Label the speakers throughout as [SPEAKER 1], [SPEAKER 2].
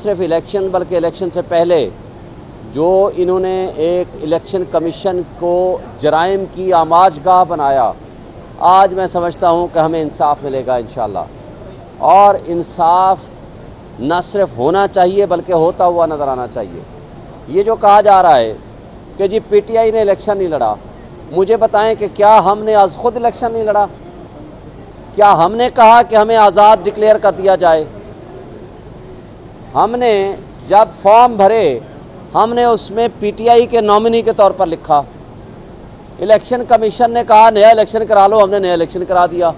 [SPEAKER 1] सिर्फ इलेक्शन बल्कि इलेक्शन से पहले जो इन्होंने एक इलेक्शन कमीशन को जराइम की आमाजगाह बनाया, आज मैं समझता हूं कि हमें इंसाफ मिलेगा इंशाअल्लाह। और इंसाफ न सिर्फ होना चाहिए बल्कि होता हुआ नज़र आना चाहिए। ये जो कहा जा रहा है कि जी पीटीआई ने इलेक्शन नहीं लड़ा, मुझे बताएं कि क्या हमने आज खुद इलेक्शन नहीं लड़ा? क्या हमने कहा कि हमें आज़ाद डिक्लेयर कर दिया जाए? हमने जब फॉर्म भरे हमने उसमें पीटीआई के नॉमिनी के तौर पर लिखा। इलेक्शन कमीशन ने कहा नया इलेक्शन करा लो, हमने नया इलेक्शन करा दिया।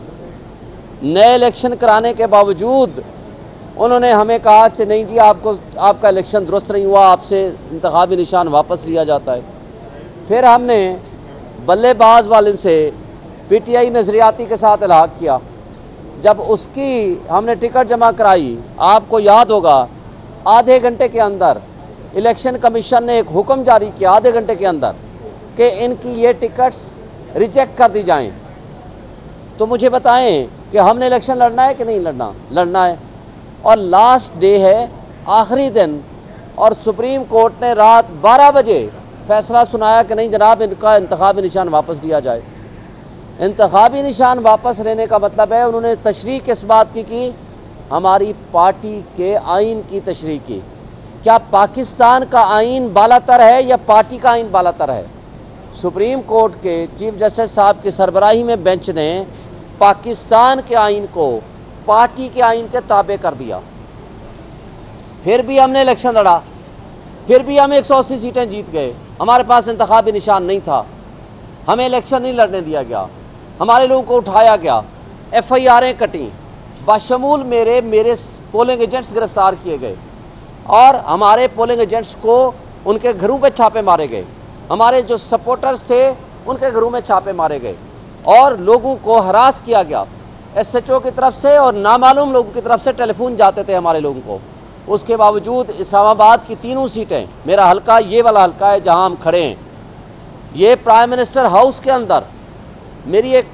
[SPEAKER 1] नए इलेक्शन कराने के बावजूद उन्होंने हमें कहा कि नहीं जी आपका इलेक्शन दुरुस्त नहीं हुआ, आपसे इंतखाबी निशान वापस लिया जाता है। फिर हमने बल्लेबाज वाले से पीटीआई नज़रियाती के साथ इलाक़ किया। जब उसकी हमने टिकट जमा कराई, आपको याद होगा आधे घंटे के अंदर इलेक्शन कमीशन ने एक हुक्म जारी किया, आधे घंटे के अंदर, कि इनकी ये टिकट्स रिजेक्ट कर दी जाएं। तो मुझे बताएं कि हमने इलेक्शन लड़ना है कि नहीं लड़ना है। और लास्ट डे है, आखिरी दिन, और सुप्रीम कोर्ट ने रात 12 बजे फैसला सुनाया कि नहीं जनाब इनका इंतखाबी निशान वापस लिया जाए। इंतखाबी निशान वापस लेने का मतलब है उन्होंने तशरीह किस बात की हमारी पार्टी के आइन की तशरीह की। क्या पाकिस्तान का आइन बालातर है या पार्टी का आइन बालातर है? सुप्रीम कोर्ट के चीफ जस्टिस साहब की सरबराही में बेंच ने पाकिस्तान के आइन को पार्टी के आइन के ताबे कर दिया। फिर भी हमने इलेक्शन लड़ा, फिर भी हम 180 सीटें जीत गए। हमारे पास इंतखाबी निशान नहीं था, हमें इलेक्शन नहीं लड़ने दिया गया, हमारे लोगों को उठाया गया, FIR'ें कटी, बाशमूल मेरे पोलिंग एजेंट्स गिरफ्तार किए गए और हमारे पोलिंग एजेंट्स को उनके घरों पे छापे मारे गए, हमारे जो सपोर्टर्स थे उनके घरों में छापे मारे गए और लोगों को हरास किया गया। SHO की तरफ से और नामालूम लोगों की तरफ से टेलीफोन जाते थे हमारे लोगों को। उसके बावजूद इस्लामाबाद की तीनों सीटें, मेरा हल्का ये वाला हल्का है जहां हम खड़े हैं, ये प्राइम मिनिस्टर हाउस के अंदर मेरी एक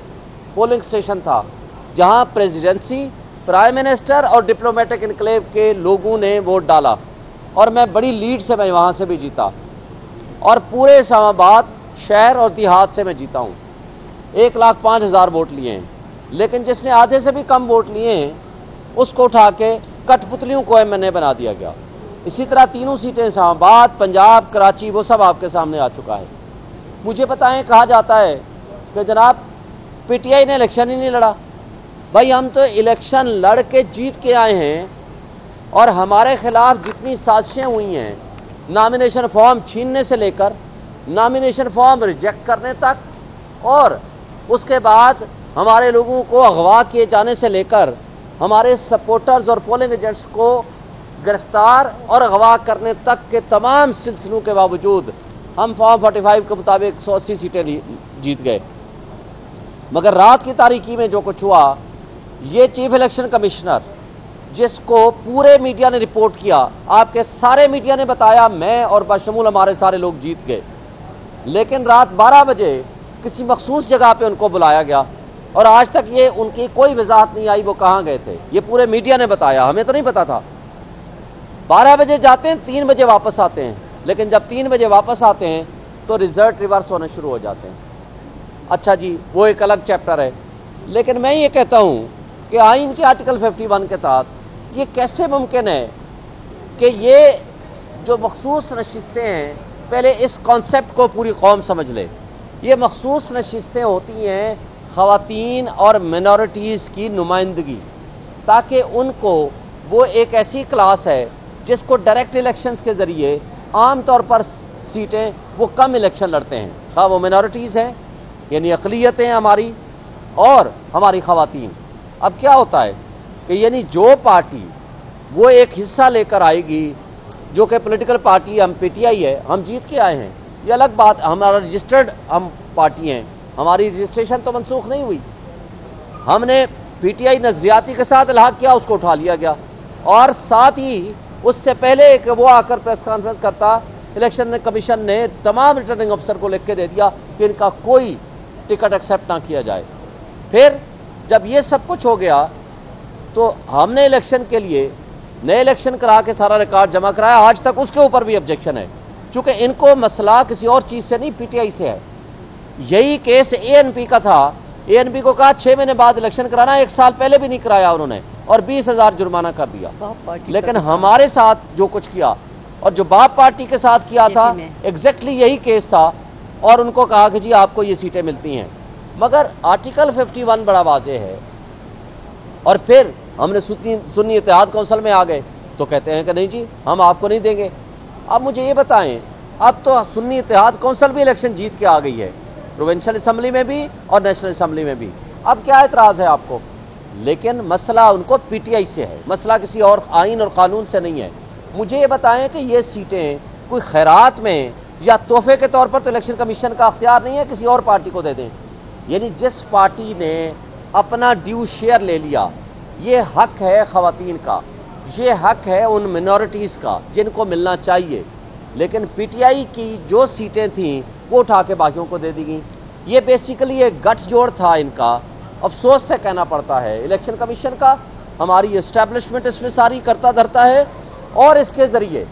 [SPEAKER 1] पोलिंग स्टेशन था जहां प्रेसिडेंसी, प्राइम मिनिस्टर और डिप्लोमेटिक इनक्लेव के लोगों ने वोट डाला और मैं बड़ी लीड से मैं वहां से भी जीता। और पूरे इस्लामाबाद शहर और देहात से मैं जीता हूँ। 1,05,000 वोट लिए हैं, लेकिन जिसने आधे से भी कम वोट लिए हैं उसको उठा के कठपुतलियों को MNA बना दिया गया। इसी तरह तीनों सीटें इस्लामाबाद, पंजाब, कराची, वो सब आपके सामने आ चुका है। मुझे बताएं, कहा जाता है कि जनाब पीटीआई ने इलेक्शन ही नहीं लड़ा। भाई हम तो इलेक्शन लड़ के जीत के आए हैं और हमारे खिलाफ जितनी साजिशें हुई हैं, नॉमिनेशन फॉर्म छीनने से लेकर नॉमिनेशन फॉर्म रिजेक्ट करने तक, और उसके बाद हमारे लोगों को अगवा किए जाने से लेकर हमारे सपोर्टर्स और पोलिंग एजेंट्स को गिरफ्तार और अगवा करने तक के तमाम सिलसिलों के बावजूद हम फॉर्म 45 के मुताबिक 180 सीटें जीत गए। मगर रात की तारीकी में जो कुछ हुआ, ये चीफ इलेक्शन कमिश्नर जिसको पूरे मीडिया ने रिपोर्ट किया, आपके सारे मीडिया ने बताया, मैं और बशमूल हमारे सारे लोग जीत गए, लेकिन रात 12 बजे किसी मखसूस जगह पे उनको बुलाया गया और आज तक ये उनकी कोई वजाहत नहीं आई वो कहाँ गए थे। ये पूरे मीडिया ने बताया, हमें तो नहीं पता था। 12 बजे जाते हैं, 3 बजे वापस आते हैं, लेकिन जब 3 बजे वापस आते हैं तो रिजल्ट रिवर्स होने शुरू हो जाते हैं। अच्छा जी, वो एक अलग चैप्टर है, लेकिन मैं ये कहता हूँ कि आइन के आर्टिकल 51 के तहत ये कैसे मुमकिन है कि ये जो मखसूस नशिस्तें हैं, पहले इस कॉन्सेप्ट को पूरी कौम समझ ले। ये मखसूस नशिस्तें होती हैं ख़वातीन और मिनॉरिटीज़ की नुमाइंदगी, ताकि उनको, वो एक ऐसी क्लास है जिसको डायरेक्ट इलेक्शंस के ज़रिए आम तौर पर सीटें वो कम इलेक्शन लड़ते हैं, खा वो मिनॉरिटीज़ हैं यानी अक़लियतें हमारी और हमारी ख़वातीन। अब क्या होता है कि यानी जो पार्टी वो एक हिस्सा लेकर आएगी, जो कि पॉलिटिकल पार्टी, हम पीटीआई है, हम जीत के आए हैं, ये अलग बात, हमारा रजिस्टर्ड हम पार्टी हैं, हमारी रजिस्ट्रेशन तो मनसूख नहीं हुई। हमने पीटीआई नज़रियाती के साथ इल्हाक किया, उसको उठा लिया गया, और साथ ही उससे पहले कि वो आकर प्रेस कॉन्फ्रेंस करता, इलेक्शन कमीशन ने तमाम रिटर्निंग अफसर को लिख के दे दिया कि इनका कोई टिकट एक्सेप्ट ना किया जाए। फिर जब ये सब कुछ हो गया तो हमने इलेक्शन के लिए नए इलेक्शन करा के सारा रिकॉर्ड जमा कराया, आज तक उसके ऊपर भी ऑब्जेक्शन है, चूंकि इनको मसला किसी और चीज़ से नहीं, पीटीआई से है। यही केस एएनपी का था, एएनपी को कहा 6 महीने बाद इलेक्शन कराना, 1 साल पहले भी नहीं कराया उन्होंने, और 20,000 जुर्माना कर दिया। लेकिन हमारे साथ जो कुछ किया और जो बाप पार्टी के साथ किया था, एग्जैक्टली यही केस था, और उनको कहा कि जी आपको ये सीटें मिलती हैं। मगर आर्टिकल 51 बड़ा वाज़ेह है। और फिर हमने सुन्नी इत्तेहाद कौंसिल में आ गए तो कहते हैं कि नहीं जी हम आपको नहीं देंगे। अब मुझे ये बताएं, अब तो सुन्नी इत्तेहाद कौंसिल भी इलेक्शन जीत के आ गई है, प्रोविंशियल असम्बली में भी और नेशनल असम्बली में भी, अब क्या एतराज़ है आपको? लेकिन मसला उनको पीटीआई से है, मसला किसी और आइन और कानून से नहीं है। मुझे ये बताएं कि ये सीटें कोई खैरात में या तोहफे के तौर पर तो इलेक्शन कमीशन का अख्तियार नहीं है किसी और पार्टी को दे दें। यानी जिस पार्टी ने अपना ड्यू शेयर ले लिया, ये हक है ख़वातीन का, ये हक है उन मिनॉरिटीज़ का जिनको मिलना चाहिए। लेकिन पीटीआई की जो सीटें थीं वो उठा के बाकियों को दे दी गई। ये बेसिकली एक गठजोड़ था इनका। अफसोस से कहना पड़ता है इलेक्शन कमीशन का, हमारी इस्टेब्लिशमेंट इसमें सारी करता धरता है, और इसके ज़रिए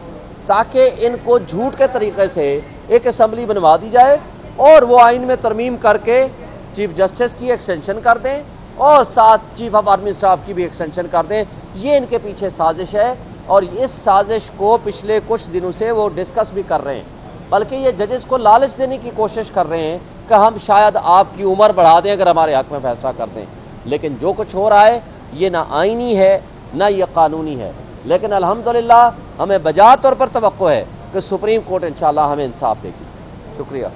[SPEAKER 1] ताकि इनको झूठ के तरीके से एक असम्बली बनवा दी जाए और वो आइन में तरमीम करके चीफ जस्टिस की एक्सटेंशन कर दें और साथ चीफ ऑफ आर्मी स्टाफ की भी एक्सटेंशन कर दें। ये इनके पीछे साजिश है, और इस साजिश को पिछले कुछ दिनों से वो डिस्कस भी कर रहे हैं, बल्कि ये जजेस को लालच देने की कोशिश कर रहे हैं कि हम शायद आपकी उम्र बढ़ा दें अगर हमारे हक में फैसला कर दें। लेकिन जो कुछ हो रहा है ये ना आइनी है ना ये कानूनी है। लेकिन अल्हम्दुलिल्लाह हमें बजा तौर पर तवक्को है कि सुप्रीम कोर्ट इंशाअल्लाह हमें इंसाफ देगी। शुक्रिया।